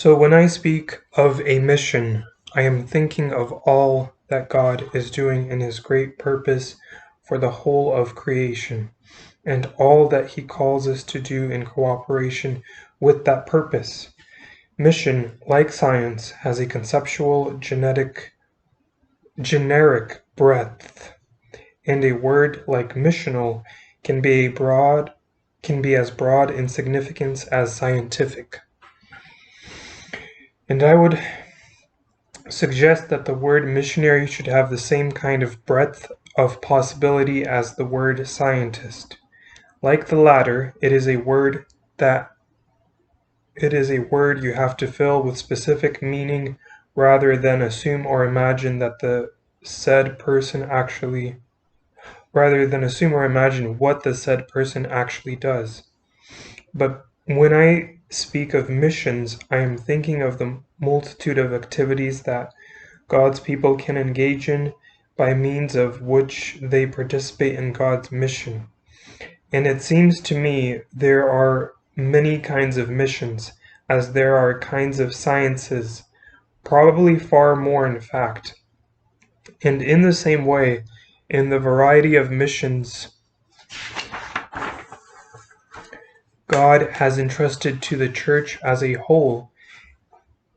So when I speak of a mission, I am thinking of all that God is doing in His great purpose for the whole of creation, and all that He calls us to do in cooperation with that purpose. Mission, like science, has a conceptual, generic breadth, and a word like missional can be as broad in significance as scientific. And I would suggest that the word missionary should have the same kind of breadth of possibility as the word scientist. Like the latter, it is a word you have to fill with specific meaning rather than assume or imagine what the said person actually does. But when I speak of missions, I am thinking of the multitude of activities that God's people can engage in by means of which they participate in God's mission. And it seems to me there are many kinds of missions, as there are kinds of sciences, probably far more in fact. And in the same way, in the variety of missions God has entrusted to the Church as a whole,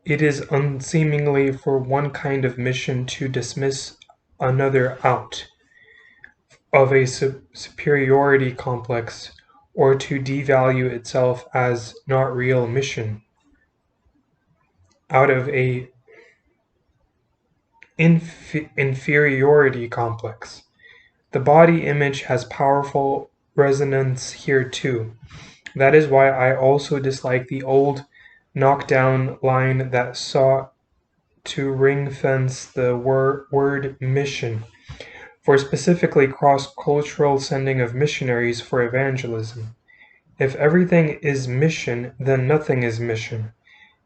it is unseemly for one kind of mission to dismiss another out of a superiority complex, or to devalue itself as not real mission out of a inferiority complex. The body image has powerful resonance here too. That is why I also dislike the old knockdown line that sought to ring-fence the word mission for specifically cross-cultural sending of missionaries for evangelism. If everything is mission, then nothing is mission.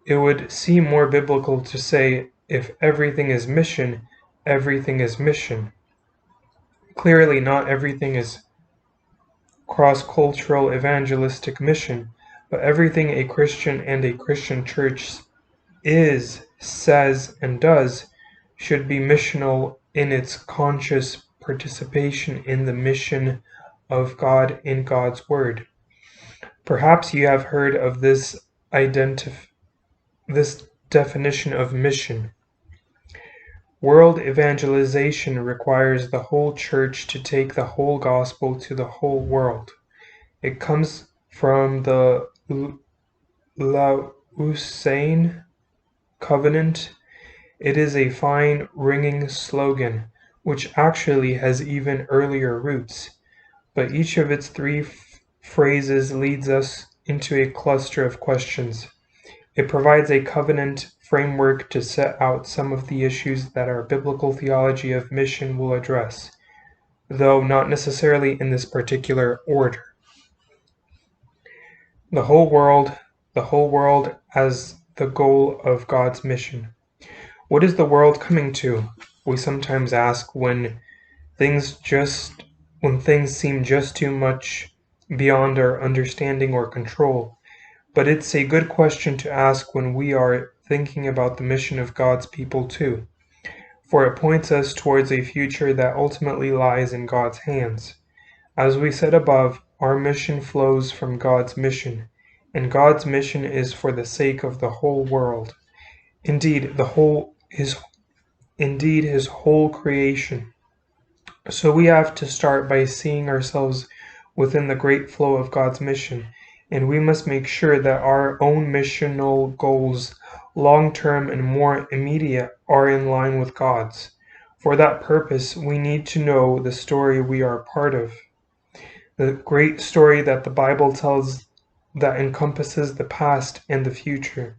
It would seem more biblical to say, if everything is mission, everything is mission. Clearly, not everything is cross-cultural evangelistic mission, but everything a Christian and a Christian church is, says, and does should be missional in its conscious participation in the mission of God in God's Word. Perhaps you have heard of this definition of mission. World evangelization requires the whole church to take the whole gospel to the whole world. It comes from the Lausanne Covenant. It is a fine, ringing slogan, which actually has even earlier roots, but each of its three phrases leads us into a cluster of questions. It provides a covenant framework to set out some of the issues that our biblical theology of mission will address, though not necessarily in this particular order. The whole world as the goal of God's mission. What is the world coming to? We sometimes ask when things seem just too much beyond our understanding or control. But it's a good question to ask when we are thinking about the mission of God's people too, for it points us towards a future that ultimately lies in God's hands. As we said above, our mission flows from God's mission, and God's mission is for the sake of the whole world. Indeed, His whole creation. So we have to start by seeing ourselves within the great flow of God's mission, and we must make sure that our own missional goals, long-term and more immediate, are in line with God's. For that purpose, we need to know the story we are part of, the great story that the Bible tells that encompasses the past and the future.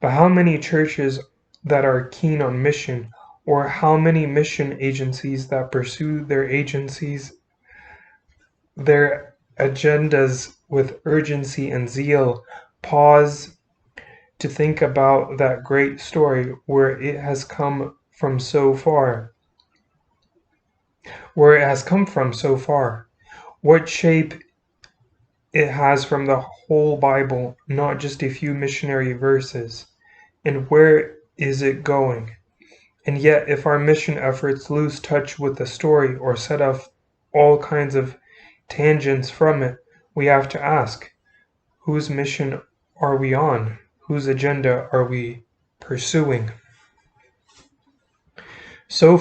But how many churches that are keen on mission, or how many mission agencies that pursue their agendas with urgency and zeal, pause to think about that great story where it has come from so far. What shape it has from the whole Bible, not just a few missionary verses. and where is it going? And yet, if our mission efforts lose touch with the story or set off all kinds of tangents from it, we have to ask, whose mission are we on? Whose agenda are we pursuing? So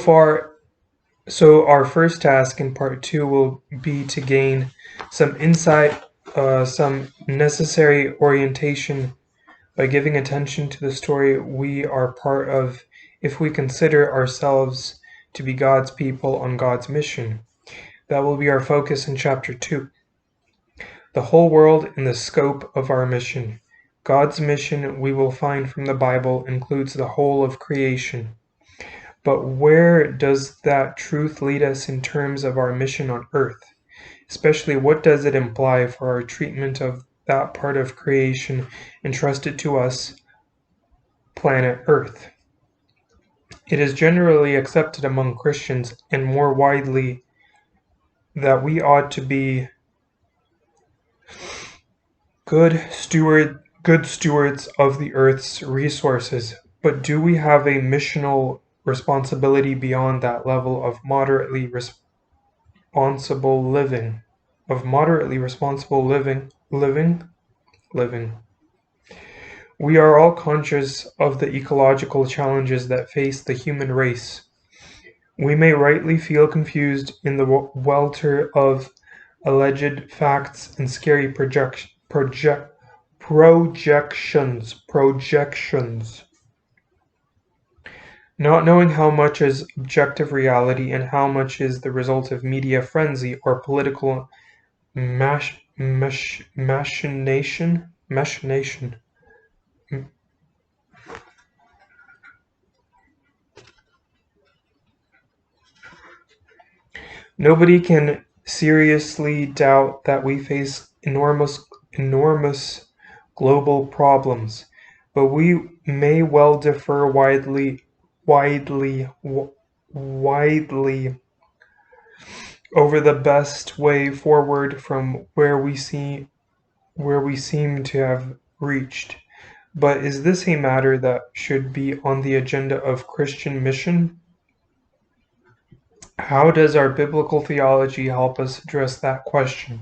our first task in part 2 will be to gain some insight, some necessary orientation by giving attention to the story we are part of if we consider ourselves to be God's people on God's mission. That will be our focus in chapter 2. The whole world in the scope of our mission. God's mission, we will find from the Bible, includes the whole of creation. But where does that truth lead us in terms of our mission on earth? Especially, what does it imply for our treatment of that part of creation entrusted to us, planet Earth? It is generally accepted among Christians and more widely that we ought to be good stewards of the Earth's resources. But do we have a missional responsibility beyond that level of moderately responsible living? Living. We are all conscious of the ecological challenges that face the human race. We may rightly feel confused in the welter of alleged facts and scary projections, not knowing how much is objective reality and how much is the result of media frenzy or political machination. Nobody can seriously doubt that we face enormous global problems, but we may well differ widely over the best way forward from where we seem to have reached. But is this a matter that should be on the agenda of Christian mission? How does our biblical theology help us address that question?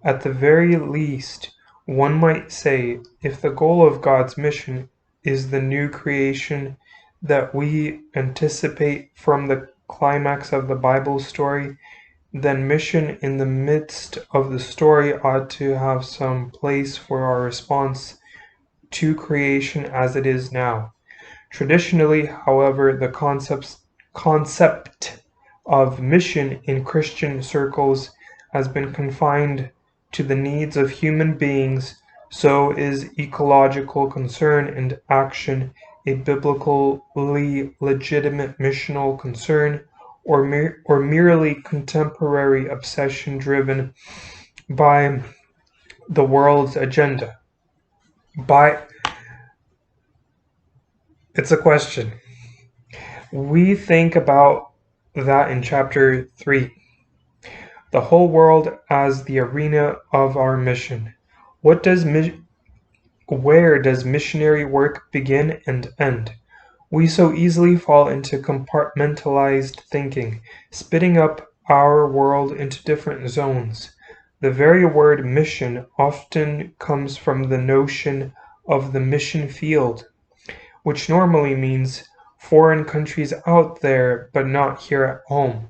At the very least, one might say, if the goal of God's mission is the new creation that we anticipate from the climax of the Bible story, then mission in the midst of the story ought to have some place for our response to creation as it is now. Traditionally, however, the concept of mission in Christian circles has been confined to the needs of human beings. So is ecological concern and action a biblically legitimate missional concern, or merely contemporary obsession driven by the world's agenda? It's a question. We think about that in chapter 3. The whole world as the arena of our mission. Where does missionary work begin and end? We so easily fall into compartmentalized thinking, splitting up our world into different zones. The very word mission often comes from the notion of the mission field, which normally means foreign countries out there but not here at home.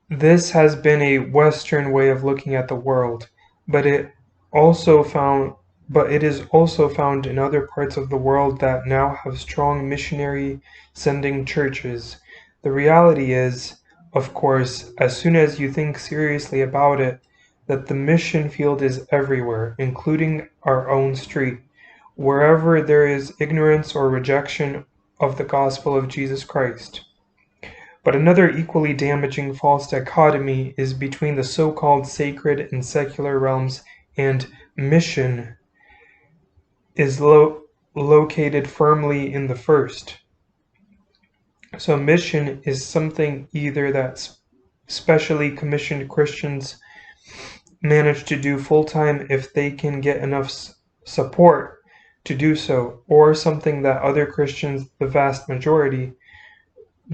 This has been a Western way of looking at the world, but it is also found in other parts of the world that now have strong missionary sending churches. The reality is, of course, as soon as you think seriously about it, that the mission field is everywhere, including our own street, wherever there is ignorance or rejection of the gospel of Jesus Christ. But another equally damaging false dichotomy is between the so-called sacred and secular realms, and mission is located firmly in the first. So mission is something either that specially commissioned Christians manage to do full-time if they can get enough support to do so, or something that other Christians, the vast majority,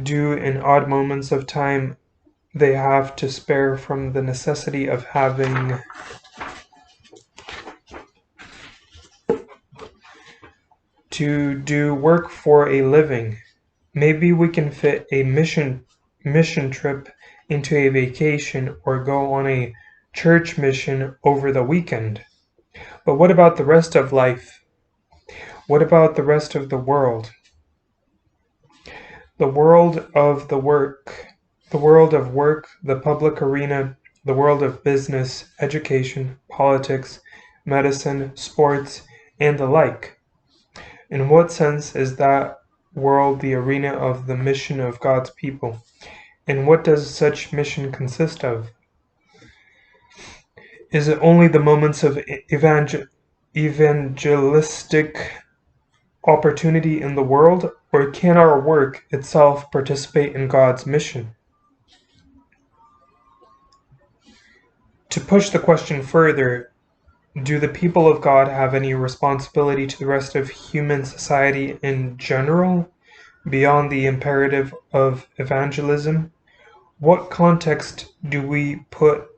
do in odd moments of time they have to spare from the necessity of having to do work for a living. Maybe we can fit a mission trip into a vacation or go on a church mission over the weekend. But what about the rest of life? What about the rest of the world? The world of work, the public arena, the world of business, education, politics, medicine, sports, and the like. In what sense is that world the arena of the mission of God's people? And what does such mission consist of? Is it only the moments of evangelistic opportunity in the world, or can our work itself participate in God's mission? To push the question further, do the people of God have any responsibility to the rest of human society in general, beyond the imperative of evangelism? What content do we put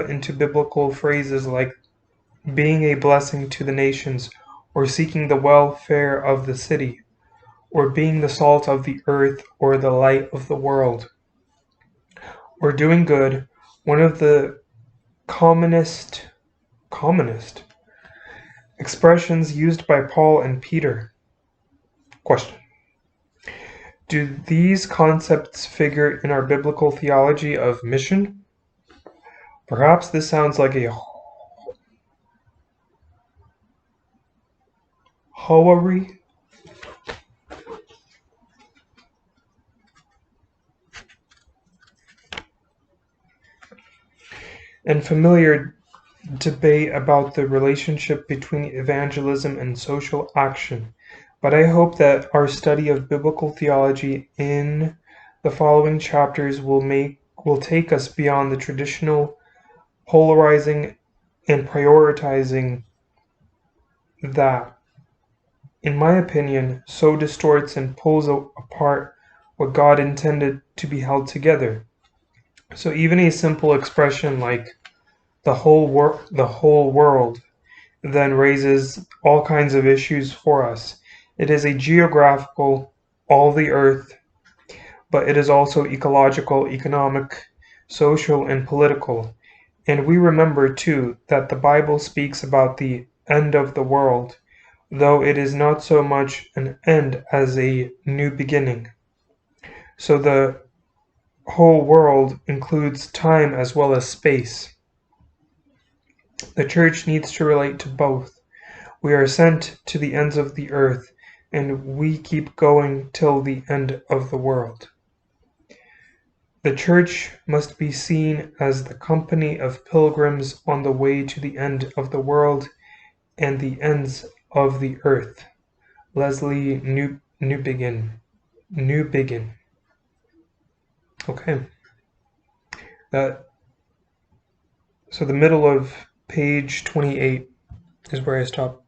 into biblical phrases like being a blessing to the nations, or seeking the welfare of the city, or being the salt of the earth, or the light of the world, or doing good? One of the commonest expressions used by Paul and Peter. Question: do these concepts figure in our biblical theology of mission? Perhaps this sounds like a hoary and familiar debate about the relationship between evangelism and social action, but I hope that our study of biblical theology in the following chapters will take us beyond the traditional polarizing and prioritizing that, in my opinion, so distorts and pulls apart what God intended to be held together. So even a simple expression like the whole world then raises all kinds of issues for us. It is a geographical, all the earth, but it is also ecological, economic, social, and political. And we remember, too, that the Bible speaks about the end of the world, though it is not so much an end as a new beginning. So the whole world includes time as well as space. The church needs to relate to both. We are sent to the ends of the earth, and we keep going till the end of the world. The church must be seen as the company of pilgrims on the way to the end of the world and the ends of the earth. Leslie Newbigin. Okay. So the middle of page 28 is where I stopped.